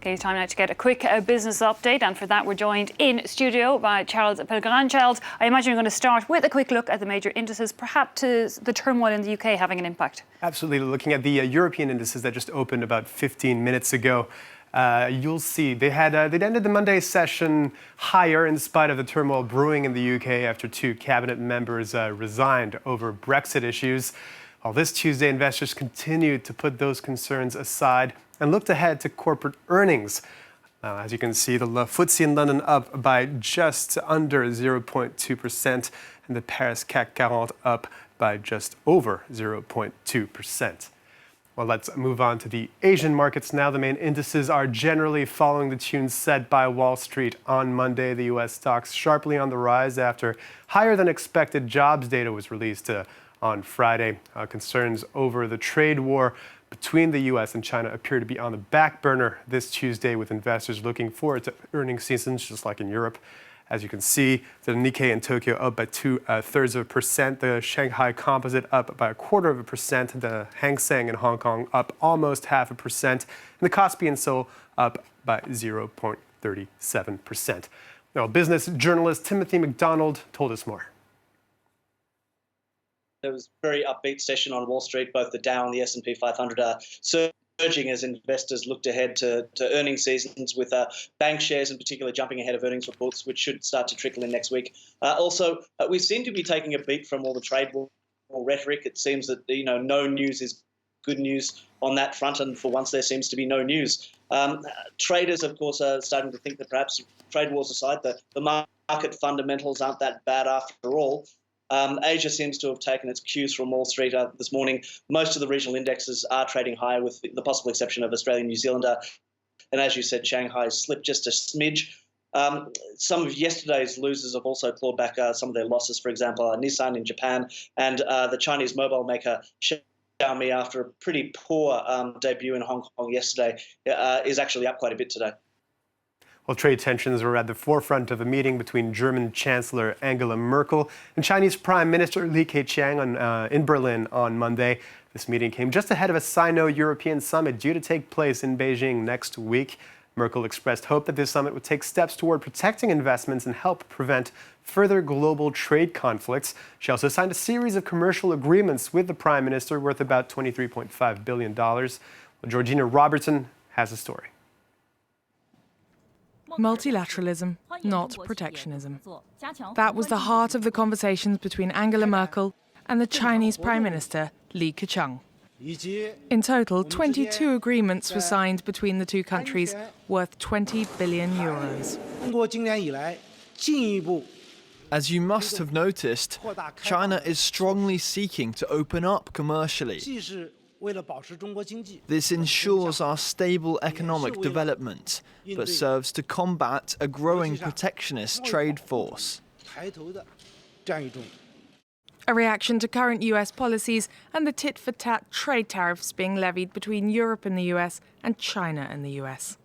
Okay, time now to get a quick business update, and for that we're joined in studio by Charles Pilgrim. Charles, I imagine you're going to start with a quick look at the major indices, perhaps the turmoil in the UK having an impact. Absolutely. Looking at the European indices that just opened about 15 minutes ago, you'll see they'd ended the Monday session higher in spite of the turmoil brewing in the UK after two cabinet members resigned over Brexit issues. While this Tuesday, investors continued to put those concerns aside and looked ahead to corporate earnings. As you can see, the FTSE in London up by just under 0.2% and the Paris CAC 40 up by just over 0.2%. Well, let's move on to the Asian markets now. The main indices are generally following the tune set by Wall Street on Monday. The U.S. stocks sharply on the rise after higher than expected jobs data was released on Friday. Concerns over the trade war between the U.S. and China appear to be on the back burner this Tuesday, with investors looking forward to earnings seasons, just like in Europe. As you can see, the Nikkei in Tokyo up by 0.2%, the Shanghai Composite up by 0.25%, the Hang Seng in Hong Kong up almost 0.5%, and the Kospi in Seoul up by 0.37%. Now, business journalist Timothy McDonald told us more. There was a very upbeat session on Wall Street. Both the Dow and the S&P 500 are surging as investors looked ahead to earnings seasons, with bank shares in particular jumping ahead of earnings reports, which should start to trickle in next week. We seem to be taking a beat from all the trade war rhetoric. It seems that no news is good news on that front, and for once there seems to be no news. Traders, of course, are starting to think that perhaps trade wars aside, the market fundamentals aren't that bad after all. Asia seems to have taken its cues from Wall Street this morning. Most of the regional indexes are trading higher, with the possible exception of Australia and New Zealand. And as you said, Shanghai slipped just a smidge. Some of yesterday's losers have also clawed back some of their losses. For example, Nissan in Japan and the Chinese mobile maker Xiaomi, after a pretty poor debut in Hong Kong yesterday, is actually up quite a bit today. Well, trade tensions were at the forefront of a meeting between German Chancellor Angela Merkel and Chinese Prime Minister Li Keqiang in Berlin on Monday. This meeting came just ahead of a Sino-European summit due to take place in Beijing next week. Merkel expressed hope that this summit would take steps toward protecting investments and help prevent further global trade conflicts. She also signed a series of commercial agreements with the Prime Minister worth about $23.5 billion. Well, Georgina Robertson has a story. Multilateralism, not protectionism. That was the heart of the conversations between Angela Merkel and the Chinese Prime Minister Li Keqiang. In total, 22 agreements were signed between the two countries, worth 20 billion euros. As you must have noticed, China is strongly seeking to open up commercially. This ensures our stable economic development, but serves to combat a growing protectionist trade force. A reaction to current US policies and the tit-for-tat trade tariffs being levied between Europe and the US and China and the US.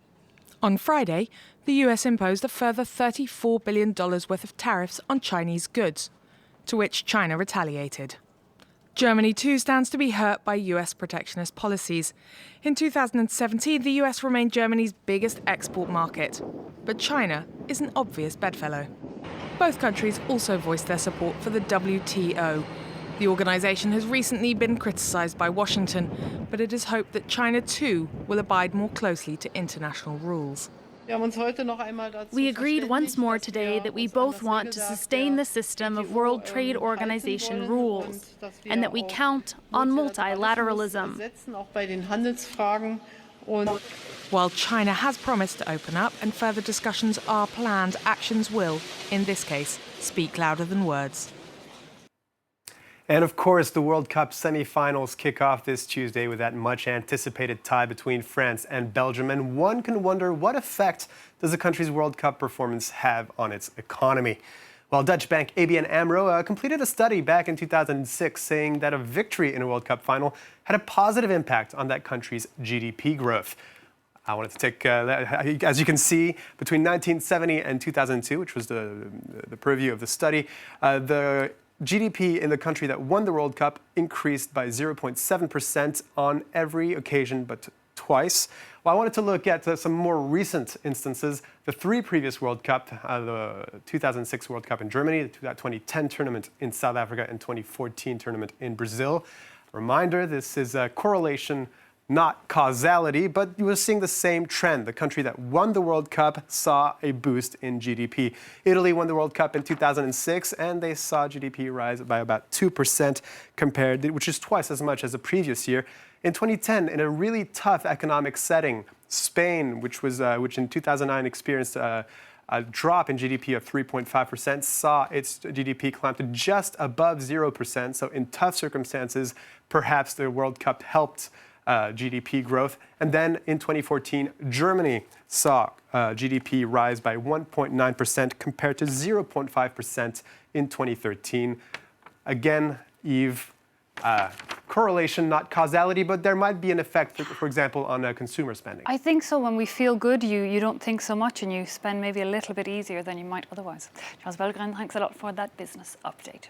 On Friday, the US imposed a further $34 billion worth of tariffs on Chinese goods, to which China retaliated. Germany, too, stands to be hurt by US protectionist policies. In 2017, the US remained Germany's biggest export market, but China is an obvious bedfellow. Both countries also voiced their support for the WTO. The organisation has recently been criticised by Washington, but it is hoped that China, too, will abide more closely to international rules. We agreed once more today that we both want to sustain the system of World Trade Organization rules and that we count on multilateralism. While China has promised to open up and further discussions are planned, actions will, in this case, speak louder than words. And of course, the World Cup semi-finals kick off this Tuesday with that much-anticipated tie between France and Belgium. And one can wonder, what effect does the country's World Cup performance have on its economy? Well, Dutch bank ABN AMRO completed a study back in 2006 saying that a victory in a World Cup final had a positive impact on that country's GDP growth. I wanted to take, as you can see, between 1970 and 2002, which was the purview of the study, the GDP in the country that won the World Cup increased by 0.7% on every occasion but twice. Well, I wanted to look at some more recent instances. The three previous World Cup, the 2006 World Cup in Germany, the 2010 tournament in South Africa, and 2014 tournament in Brazil. Reminder, this is a correlation, not causality, but you were seeing the same trend. The country that won the World Cup saw a boost in GDP. Italy won the World Cup in 2006, and they saw GDP rise by about 2% compared, which is twice as much as the previous year. In 2010, in a really tough economic setting, Spain, which in 2009 experienced a drop in GDP of 3.5%, saw its GDP climb to just above 0%. So in tough circumstances, perhaps the World Cup helped GDP growth. And then in 2014, Germany saw GDP rise by 1.9% compared to 0.5% in 2013. Again, Yves, correlation, not causality, but there might be an effect, for example, on consumer spending. I think so. When we feel good, you don't think so much and you spend maybe a little bit easier than you might otherwise. Charles Belgren, thanks a lot for that business update.